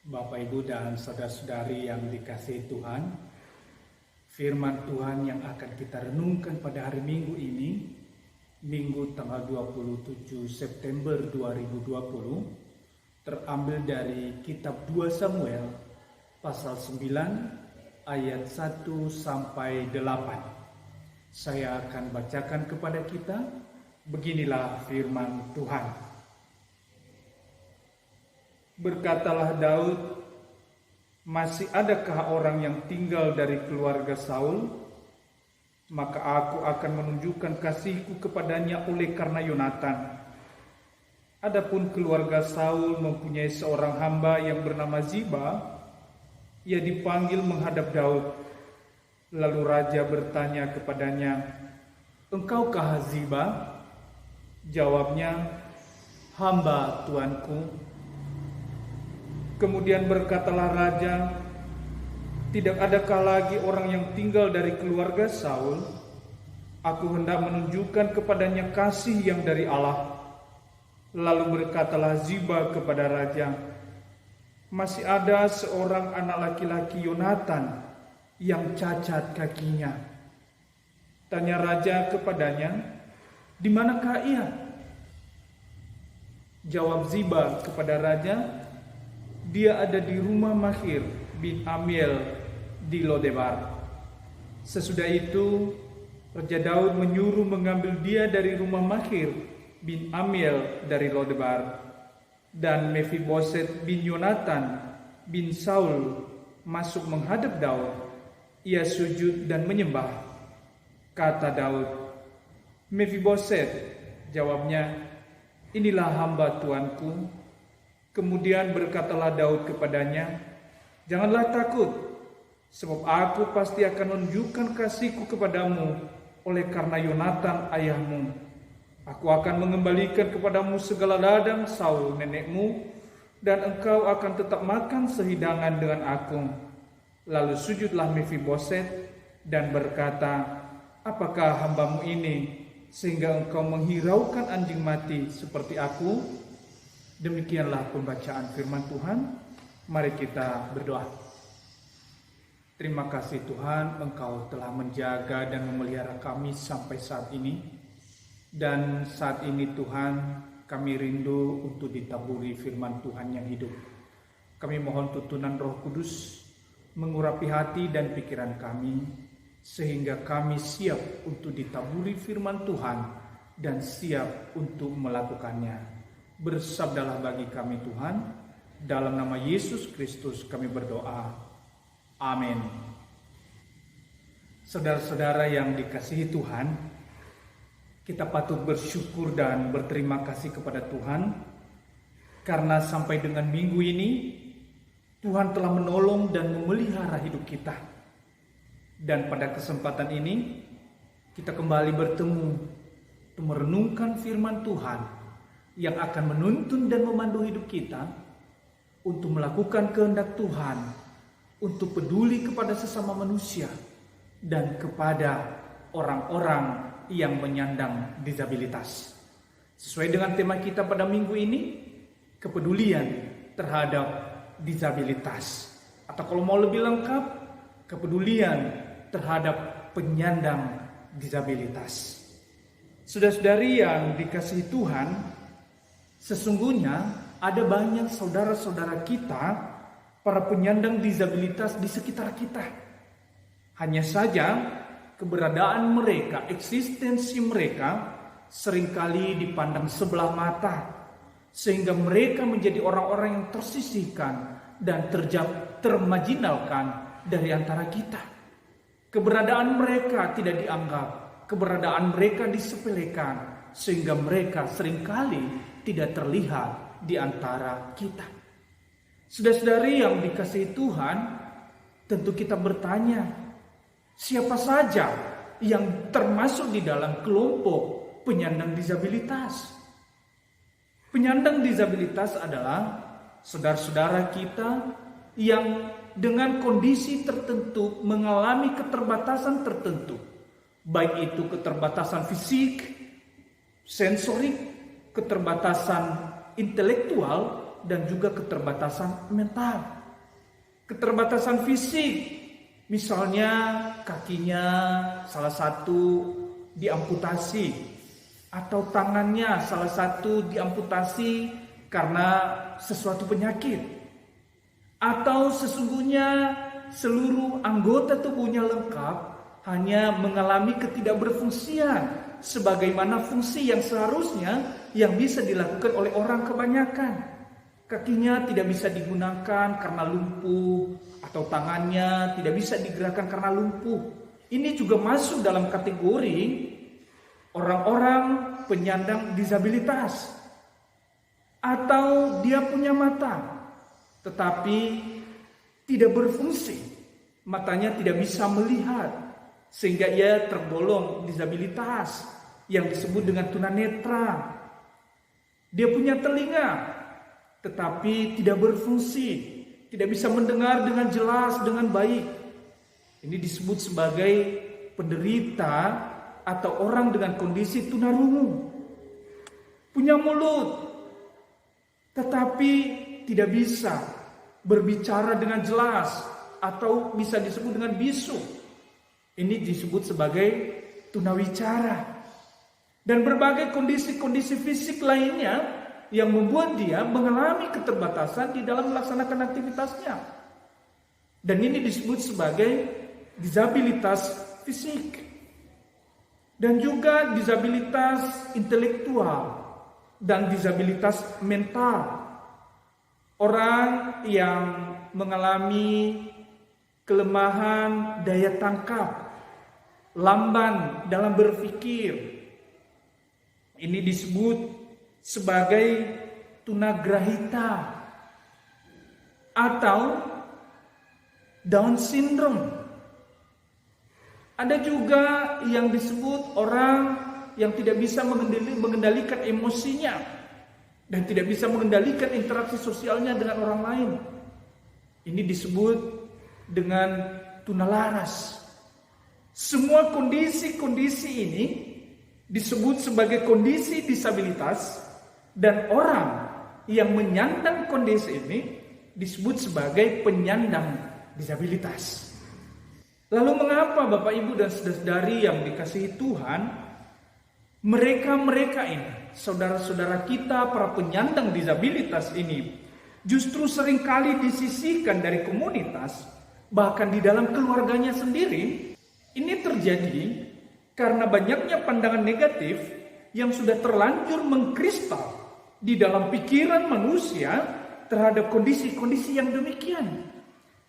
Bapak, Ibu, dan saudara-saudari yang dikasihi Tuhan, firman Tuhan yang akan kita renungkan pada hari Minggu ini, Minggu tanggal 27 September 2020, terambil dari kitab 2 Samuel pasal 9 ayat 1 sampai 8. Saya akan bacakan kepada kita, beginilah firman Tuhan. Berkatalah Daud, masih adakah orang yang tinggal dari keluarga Saul? Maka aku akan menunjukkan kasihku kepadanya oleh karena Yonatan. Adapun keluarga Saul mempunyai seorang hamba yang bernama Ziba. Ia dipanggil menghadap Daud. Lalu raja bertanya kepadanya, "Engkaukah Ziba?" Jawabnya, "Hamba tuanku." Kemudian berkatalah raja, "Tidak adakah lagi orang yang tinggal dari keluarga Saul? Aku hendak menunjukkan kepadanya kasih yang dari Allah." Lalu berkatalah Ziba kepada raja, "Masih ada seorang anak laki-laki Yonatan yang cacat kakinya." Tanya raja kepadanya, "Di manakah ia?" Jawab Ziba kepada raja, "Dia ada di rumah Mahir bin Amiel di Lodebar." Sesudah itu, Raja Daud menyuruh mengambil dia dari rumah Mahir bin Amiel dari Lodebar. Dan Mephiboset bin Yonatan bin Saul masuk menghadap Daud. Ia sujud dan menyembah. Kata Daud, "Mephiboset," jawabnya, "Inilah hamba tuanku." Kemudian berkatalah Daud kepadanya, "Janganlah takut, sebab aku pasti akan menunjukkan kasihku kepadamu oleh karena Yonatan ayahmu. Aku akan mengembalikan kepadamu segala ladang Saul nenekmu, dan engkau akan tetap makan sehidangan dengan aku." Lalu sujudlah Mephiboset dan berkata, "Apakah hambamu ini sehingga engkau menghiraukan anjing mati seperti aku?" Demikianlah pembacaan firman Tuhan. Mari kita berdoa. Terima kasih Tuhan, Engkau telah menjaga dan memelihara kami sampai saat ini. Dan saat ini Tuhan, kami rindu untuk ditaburi firman Tuhan yang hidup. Kami mohon tuntunan Roh Kudus mengurapi hati dan pikiran kami, sehingga kami siap untuk ditaburi firman Tuhan dan siap untuk melakukannya. Bersabdalah bagi kami Tuhan, dalam nama Yesus Kristus kami berdoa. Amin. Saudara-saudara yang dikasihi Tuhan, kita patut bersyukur dan berterima kasih kepada Tuhan, karena sampai dengan minggu ini, Tuhan telah menolong dan memelihara hidup kita. Dan pada kesempatan ini, kita kembali bertemu untuk merenungkan firman Tuhan yang akan menuntun dan memandu hidup kita untuk melakukan kehendak Tuhan, untuk peduli kepada sesama manusia dan kepada orang-orang yang menyandang disabilitas. Sesuai dengan tema kita pada minggu ini, kepedulian terhadap disabilitas, atau kalau mau lebih lengkap, kepedulian terhadap penyandang disabilitas. Saudara-saudari yang dikasihi Tuhan, sesungguhnya ada banyak saudara-saudara kita, para penyandang disabilitas di sekitar kita. Hanya saja keberadaan mereka, eksistensi mereka seringkali dipandang sebelah mata, sehingga mereka menjadi orang-orang yang tersisihkan dan termarginalkan dari antara kita. Keberadaan mereka tidak dianggap, keberadaan mereka disepelekan, sehingga mereka seringkali tidak terlihat di antara kita. Saudara-saudari yang dikasihi Tuhan, tentu kita bertanya, siapa saja yang termasuk di dalam kelompok penyandang disabilitas? Penyandang disabilitas adalah saudara-saudara kita yang dengan kondisi tertentu mengalami keterbatasan tertentu, baik itu keterbatasan fisik, sensorik, keterbatasan intelektual, dan juga keterbatasan mental. Keterbatasan fisik, misalnya kakinya salah satu diamputasi, atau tangannya salah satu diamputasi karena sesuatu penyakit, atau sesungguhnya seluruh anggota tubuhnya lengkap, hanya mengalami ketidakberfungsian sebagaimana fungsi yang seharusnya yang bisa dilakukan oleh orang kebanyakan. Kakinya tidak bisa digunakan karena lumpuh, atau tangannya tidak bisa digerakkan karena lumpuh. Ini juga masuk dalam kategori orang-orang penyandang disabilitas. Atau dia punya mata, tetapi tidak berfungsi. Matanya tidak bisa melihat, sehingga ia tergolong disabilitas yang disebut dengan tunanetra. Dia punya telinga, tetapi tidak berfungsi, tidak bisa mendengar dengan jelas, dengan baik. Ini disebut sebagai penderita atau orang dengan kondisi tunarungu. Punya mulut, tetapi tidak bisa berbicara dengan jelas, atau bisa disebut dengan bisu. Ini disebut sebagai tunawicara. Dan berbagai kondisi-kondisi fisik lainnya yang membuat dia mengalami keterbatasan di dalam melaksanakan aktivitasnya. Dan ini disebut sebagai disabilitas fisik. Dan juga disabilitas intelektual dan disabilitas mental. Orang yang mengalami kelemahan daya tangkap, lamban dalam berpikir. Ini disebut sebagai tunagrahita atau Down syndrome. Ada juga yang disebut orang yang tidak bisa mengendalikan emosinya dan tidak bisa mengendalikan interaksi sosialnya dengan orang lain. Ini disebut dengan tunalaras. Semua kondisi-kondisi ini disebut sebagai kondisi disabilitas, dan orang yang menyandang kondisi ini disebut sebagai penyandang disabilitas. Lalu mengapa Bapak Ibu dan saudara-saudari yang dikasihi Tuhan, mereka-mereka ini, saudara-saudara kita para penyandang disabilitas ini, justru seringkali disisihkan dari komunitas, bahkan di dalam keluarganya sendiri? Ini terjadi karena banyaknya pandangan negatif yang sudah terlanjur mengkristal di dalam pikiran manusia terhadap kondisi-kondisi yang demikian.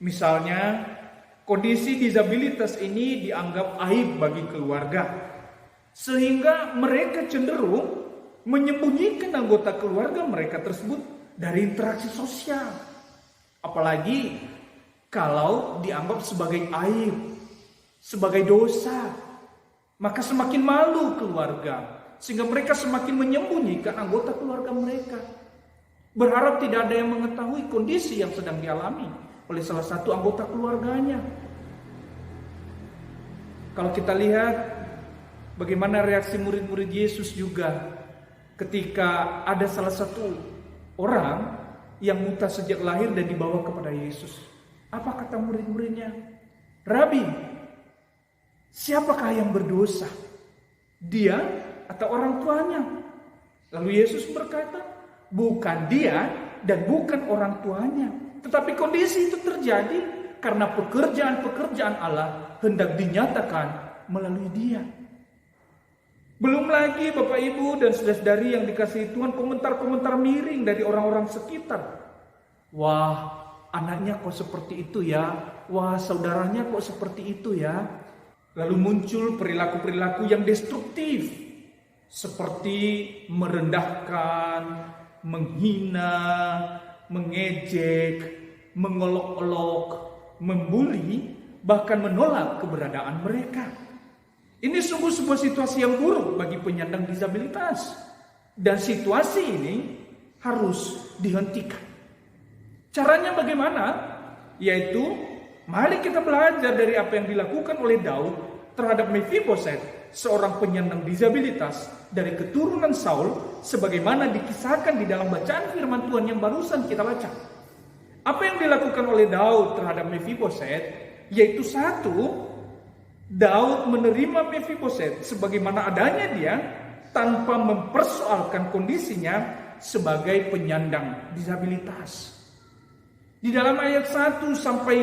Misalnya, kondisi disabilitas ini dianggap aib bagi keluarga, sehingga mereka cenderung menyembunyikan anggota keluarga mereka tersebut dari interaksi sosial. Apalagi kalau dianggap sebagai aib, sebagai dosa, maka semakin malu keluarga, sehingga mereka semakin menyembunyikan anggota keluarga mereka, berharap tidak ada yang mengetahui kondisi yang sedang dialami oleh salah satu anggota keluarganya. Kalau kita lihat bagaimana reaksi murid-murid Yesus juga ketika ada salah satu orang yang buta sejak lahir dan dibawa kepada Yesus. Apa kata murid-muridnya? Rabi, siapakah yang berdosa? Dia atau orang tuanya? Lalu Yesus berkata, bukan dia dan bukan orang tuanya, tetapi kondisi itu terjadi karena pekerjaan-pekerjaan Allah hendak dinyatakan melalui dia. Belum lagi Bapak Ibu dan saudara-saudari yang dikasihi Tuhan, komentar-komentar miring dari orang-orang sekitar. Wah, anaknya kok seperti itu ya? Wah, saudaranya kok seperti itu ya? Lalu muncul perilaku-perilaku yang destruktif, seperti merendahkan, menghina, mengejek, mengolok-olok, membuli, bahkan menolak keberadaan mereka. Ini sungguh sebuah situasi yang buruk bagi penyandang disabilitas. Dan situasi ini harus dihentikan. Caranya bagaimana? Yaitu, mari kita belajar dari apa yang dilakukan oleh Daud terhadap Mephiboset seorang penyandang disabilitas dari keturunan Saul, sebagaimana dikisahkan di dalam bacaan firman Tuhan yang barusan kita baca. Apa yang dilakukan oleh Daud terhadap Mefiboset, yaitu satu, Daud menerima Mefiboset sebagaimana adanya dia, tanpa mempersoalkan kondisinya sebagai penyandang disabilitas. Di dalam ayat 1 sampai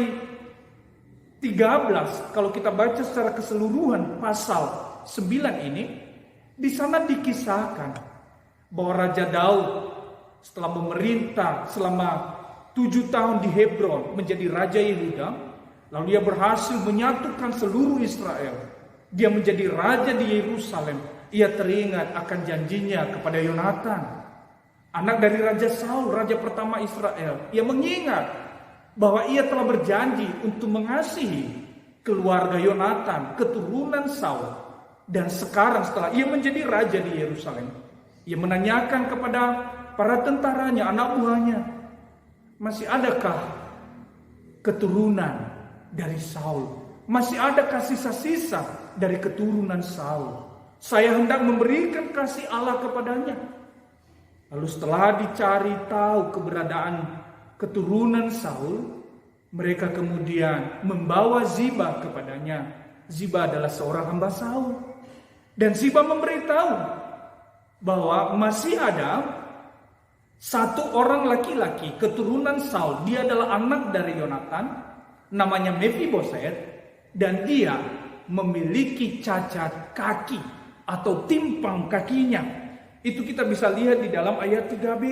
13, kalau kita baca secara keseluruhan pasal 9 ini, di sana dikisahkan bahwa Raja Daud setelah memerintah selama 7 tahun di Hebron menjadi Raja Yehuda, lalu ia berhasil menyatukan seluruh Israel. Dia menjadi Raja di Yerusalem. Ia teringat akan janjinya kepada Yonatan, anak dari Raja Saul, Raja pertama Israel. Ia mengingat bahwa ia telah berjanji untuk mengasihi keluarga Yonatan, keturunan Saul. Dan sekarang setelah ia menjadi raja di Yerusalem, ia menanyakan kepada para tentaranya, anak buahnya, masih adakah keturunan dari Saul? Masih adakah sisa-sisa dari keturunan Saul? Saya hendak memberikan kasih Allah kepadanya. Lalu setelah dicari tahu keberadaan keturunan Saul, mereka kemudian membawa Ziba kepadanya. Ziba adalah seorang hamba Saul. Dan Ziba memberitahu bahwa masih ada satu orang laki-laki keturunan Saul. Dia adalah anak dari Yonatan, namanya Mefiboset, dan dia memiliki cacat kaki atau timpang kakinya. Itu kita bisa lihat di dalam ayat 3b.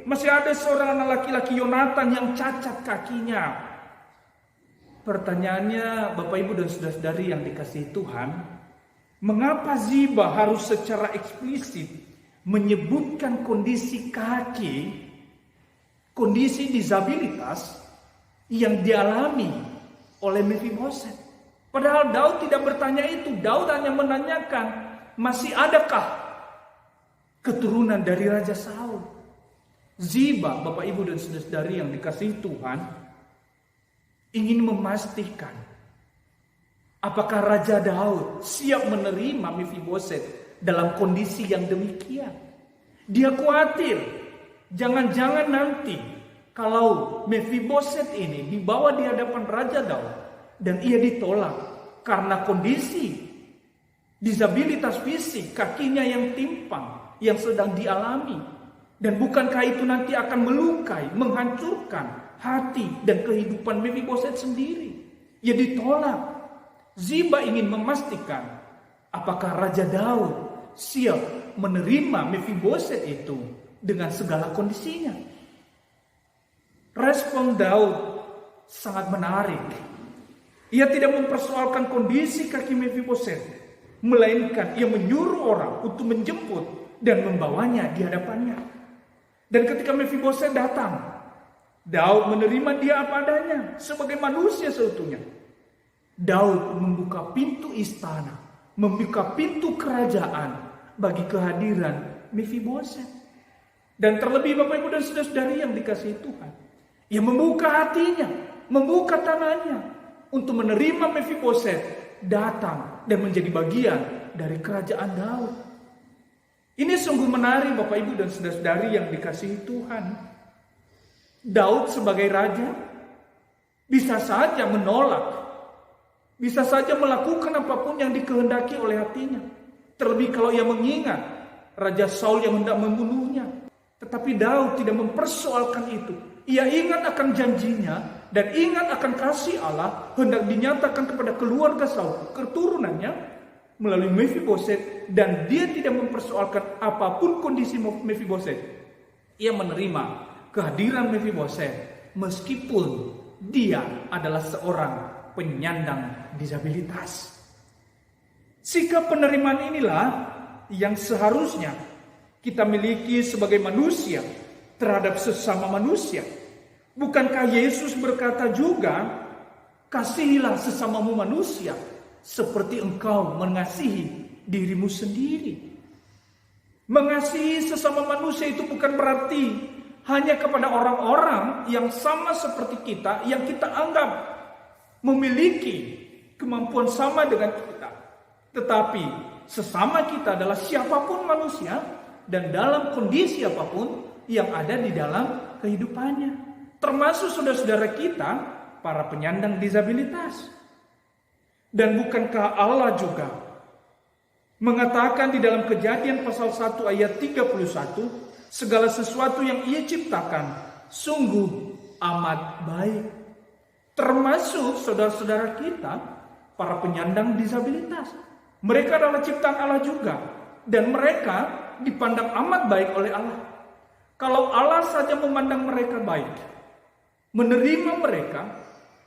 Masih ada seorang anak laki-laki Yonatan yang cacat kakinya. Pertanyaannya, Bapak Ibu dan saudara-saudari yang dikasihi Tuhan, mengapa Ziba harus secara eksplisit menyebutkan kondisi kaki, kondisi disabilitas yang dialami oleh Mefiboset? Padahal Daud tidak bertanya itu. Daud hanya menanyakan, masih adakah keturunan dari Raja Saul? Ziba, Bapak Ibu dan saudara-saudari yang dikasihi Tuhan, ingin memastikan apakah Raja Daud siap menerima Mefiboset dalam kondisi yang demikian. Dia khawatir, jangan-jangan nanti kalau Mefiboset ini dibawa di hadapan Raja Daud dan ia ditolak karena kondisi disabilitas fisik, kakinya yang timpang, yang sedang dialami. Dan bukankah itu nanti akan melukai, menghancurkan hati dan kehidupan Mefiboset sendiri? Ia ditolak. Ziba ingin memastikan apakah Raja Daud siap menerima Mefiboset itu dengan segala kondisinya. Respon Daud sangat menarik. Ia tidak mempersoalkan kondisi kaki Mefiboset, melainkan ia menyuruh orang untuk menjemput dan membawanya di hadapannya. Dan ketika Mefiboset datang, Daud menerima dia apa adanya sebagai manusia seutuhnya. Daud membuka pintu istana, membuka pintu kerajaan bagi kehadiran Mefiboset. Dan terlebih Bapak Ibu dan saudara-saudari yang dikasihi Tuhan, ia membuka hatinya, membuka tangannya untuk menerima Mefiboset datang dan menjadi bagian dari kerajaan Daud. Ini sungguh menarik Bapak Ibu dan saudara-saudari yang dikasihi Tuhan. Daud sebagai raja bisa saja menolak, bisa saja melakukan apapun yang dikehendaki oleh hatinya. Terlebih kalau ia mengingat Raja Saul yang hendak membunuhnya. Tetapi Daud tidak mempersoalkan itu. Ia ingat akan janjinya dan ingat akan kasih Allah hendak dinyatakan kepada keluarga Saul, keturunannya, melalui Mefiboset. Dan dia tidak mempersoalkan apapun kondisi Mefiboset. Ia menerima kehadiran Mefiboset meskipun dia adalah seorang penyandang disabilitas. Sikap penerimaan inilah yang seharusnya kita miliki sebagai manusia terhadap sesama manusia. Bukankah Yesus berkata juga, kasihilah sesamamu manusia seperti engkau mengasihi dirimu sendiri. Mengasihi sesama manusia itu bukan berarti hanya kepada orang-orang yang sama seperti kita, yang kita anggap memiliki kemampuan sama dengan kita. Tetapi sesama kita adalah siapapun manusia dan dalam kondisi apapun yang ada di dalam kehidupannya. Termasuk saudara-saudara kita, para penyandang disabilitas. Dan bukankah Allah juga mengatakan di dalam Kejadian pasal 1 ayat 31, segala sesuatu yang Ia ciptakan sungguh amat baik. Termasuk saudara-saudara kita, para penyandang disabilitas. Mereka adalah ciptaan Allah juga. Dan mereka dipandang amat baik oleh Allah. Kalau Allah saja memandang mereka baik, menerima mereka,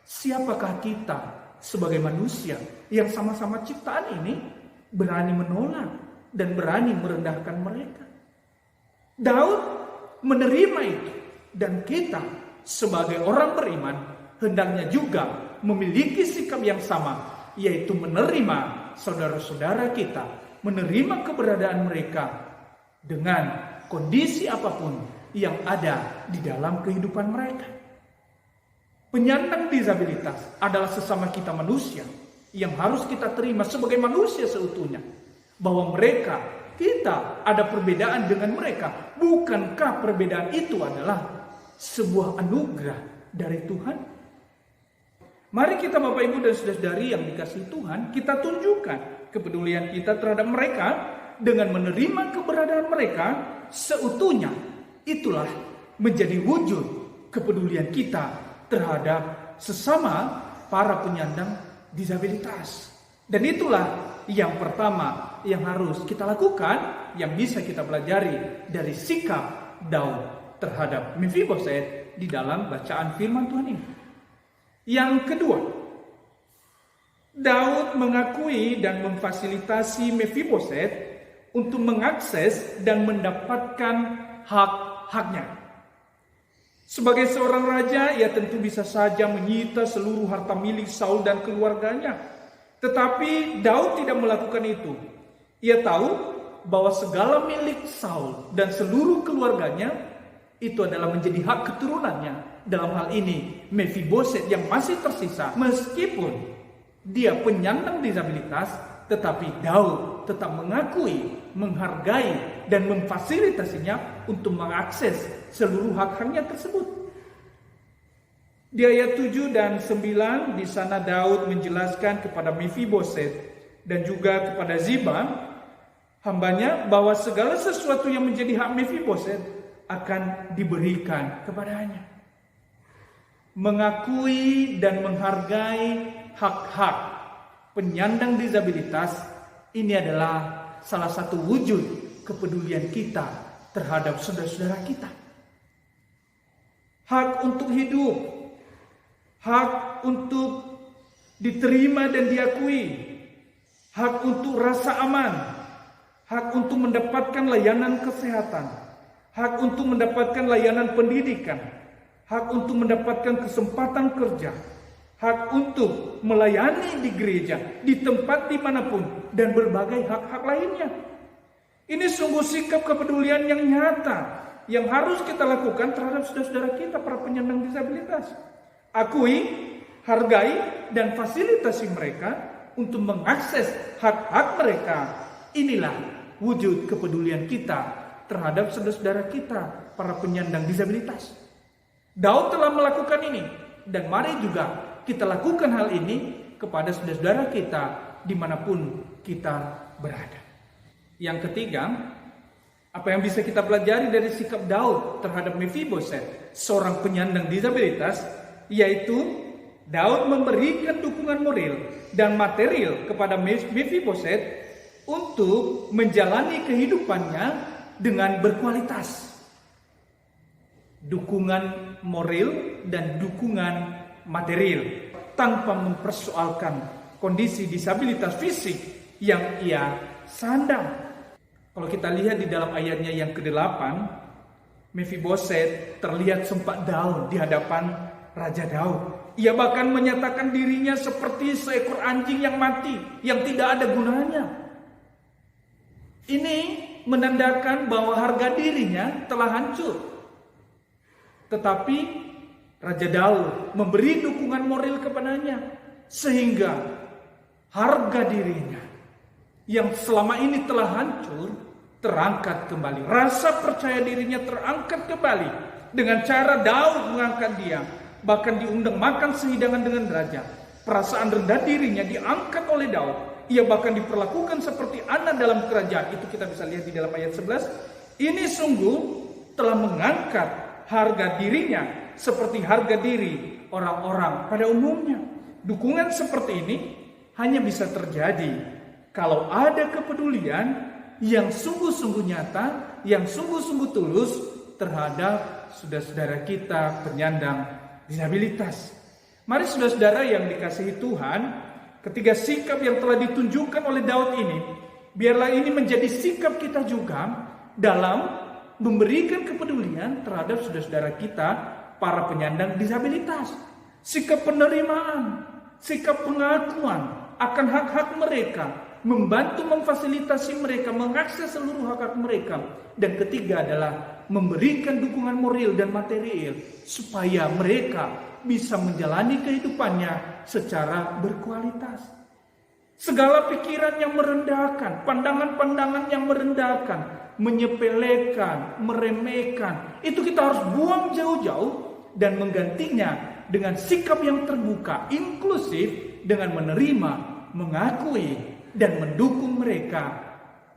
siapakah kita sebagai manusia yang sama-sama ciptaan ini berani menolak dan berani merendahkan mereka? Daud menerima itu, dan kita sebagai orang beriman hendaknya juga memiliki sikap yang sama, yaitu menerima saudara-saudara kita, menerima keberadaan mereka dengan kondisi apapun yang ada di dalam kehidupan mereka. Penyandang disabilitas adalah sesama kita manusia yang harus kita terima sebagai manusia seutuhnya. Bahwa mereka, kita ada perbedaan dengan mereka. Bukankah perbedaan itu adalah sebuah anugerah dari Tuhan? Mari kita Bapak Ibu dan Saudara-saudari yang dikasihi Tuhan, kita tunjukkan kepedulian kita terhadap mereka dengan menerima keberadaan mereka seutuhnya. Itulah menjadi wujud kepedulian kita terhadap sesama para penyandang disabilitas. Dan itulah yang pertama yang harus kita lakukan, yang bisa kita pelajari dari sikap Daud terhadap Mefiboset di dalam bacaan firman Tuhan ini. Yang kedua, Daud mengakui dan memfasilitasi Mefiboset untuk mengakses dan mendapatkan hak-haknya. Sebagai seorang raja, ia tentu bisa saja menyita seluruh harta milik Saul dan keluarganya. Tetapi Daud tidak melakukan itu. Ia tahu bahwa segala milik Saul dan seluruh keluarganya itu adalah menjadi hak keturunannya. Dalam hal ini, Mefiboset yang masih tersisa, meskipun dia penyandang disabilitas, tetapi Daud tetap mengakui, menghargai, dan memfasilitasinya untuk mengakses seluruh hak-haknya tersebut. Di ayat 7 dan 9, di sana Daud menjelaskan kepada Mefiboset dan juga kepada Ziba, hambanya, bahwa segala sesuatu yang menjadi hak Mefiboset akan diberikan kepadanya. Mengakui dan menghargai hak-hak penyandang disabilitas ini adalah salah satu wujud kepedulian kita terhadap saudara-saudara kita. Hak untuk hidup, hak untuk diterima dan diakui, hak untuk rasa aman, hak untuk mendapatkan layanan kesehatan, hak untuk mendapatkan layanan pendidikan, hak untuk mendapatkan kesempatan kerja, hak untuk melayani di gereja, di tempat dimanapun, dan berbagai hak-hak lainnya. Ini sungguh sikap kepedulian yang nyata yang harus kita lakukan terhadap saudara-saudara kita para penyandang disabilitas. Akui, hargai, dan fasilitasi mereka untuk mengakses hak-hak mereka. Inilah wujud kepedulian kita terhadap saudara-saudara kita para penyandang disabilitas. Daud telah melakukan ini, dan mari juga kita lakukan hal ini kepada saudara-saudara kita dimanapun kita berada. Yang ketiga, apa yang bisa kita pelajari dari sikap Daud terhadap Mefiboset, seorang penyandang disabilitas, yaitu Daud memberikan dukungan moral dan material kepada Mefiboset untuk menjalani kehidupannya dengan berkualitas. Dukungan moral dan dukungan material tanpa mempersoalkan kondisi disabilitas fisik yang ia sandang. Kalau kita lihat di dalam ayatnya yang ke-8, Mefiboset terlihat sempat down di hadapan Raja Daud. Ia bahkan menyatakan dirinya seperti seekor anjing yang mati, yang tidak ada gunanya. Ini menandakan bahwa harga dirinya telah hancur. Tetapi Raja Daud memberi dukungan moral kepadanya, sehingga harga dirinya yang selama ini telah hancur terangkat kembali. Rasa percaya dirinya terangkat kembali dengan cara Daud mengangkat dia. Bahkan diundang makan sehidangan dengan raja. Perasaan rendah dirinya diangkat oleh Daud. Ia bahkan diperlakukan seperti anak dalam kerajaan. Itu kita bisa lihat di dalam ayat 11. Ini sungguh telah mengangkat harga dirinya seperti harga diri orang-orang pada umumnya. Dukungan seperti ini hanya bisa terjadi kalau ada kepedulian yang sungguh-sungguh nyata, yang sungguh-sungguh tulus terhadap saudara-saudara kita penyandang disabilitas. Mari saudara-saudara yang dikasihi Tuhan, ketiga sikap yang telah ditunjukkan oleh Daud ini, biarlah ini menjadi sikap kita juga dalam memberikan kepedulian terhadap saudara-saudara kita, para penyandang disabilitas. Sikap penerimaan, sikap pengakuan akan hak-hak mereka, membantu memfasilitasi mereka, mengakses seluruh hak-hak mereka. Dan ketiga adalah memberikan dukungan moral dan material supaya mereka bisa menjalani kehidupannya secara berkualitas. Segala pikiran yang merendahkan, pandangan-pandangan yang merendahkan, menyepelekan, meremehkan, itu kita harus buang jauh-jauh dan menggantinya dengan sikap yang terbuka, inklusif, dengan menerima, mengakui, dan mendukung mereka,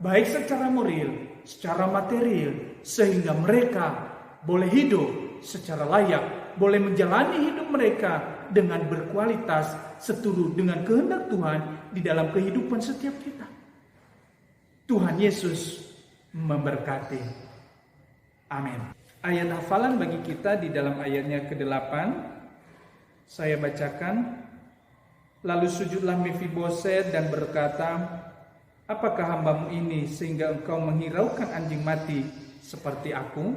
baik secara moral, secara material, sehingga mereka boleh hidup secara layak, boleh menjalani hidup mereka dengan berkualitas, seturut dengan kehendak Tuhan di dalam kehidupan setiap kita. Tuhan Yesus memberkati. Amin. Ayat hafalan bagi kita di dalam ayatnya ke-8, saya bacakan. Lalu sujudlah Mefiboset dan berkata, apakah hambamu ini sehingga engkau menghiraukan anjing mati seperti aku?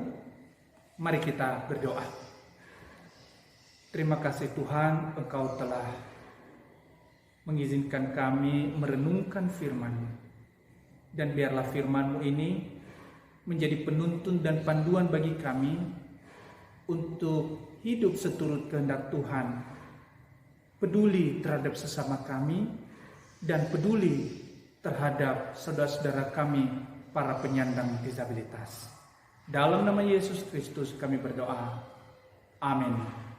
Mari kita berdoa. Terima kasih Tuhan, Engkau telah mengizinkan kami merenungkan firman-Mu. Dan biarlah firman-Mu ini menjadi penuntun dan panduan bagi kami untuk hidup seturut kehendak Tuhan, peduli terhadap sesama kami, dan peduli terhadap saudara-saudara kami, para penyandang disabilitas. Dalam nama Yesus Kristus kami berdoa. Amin.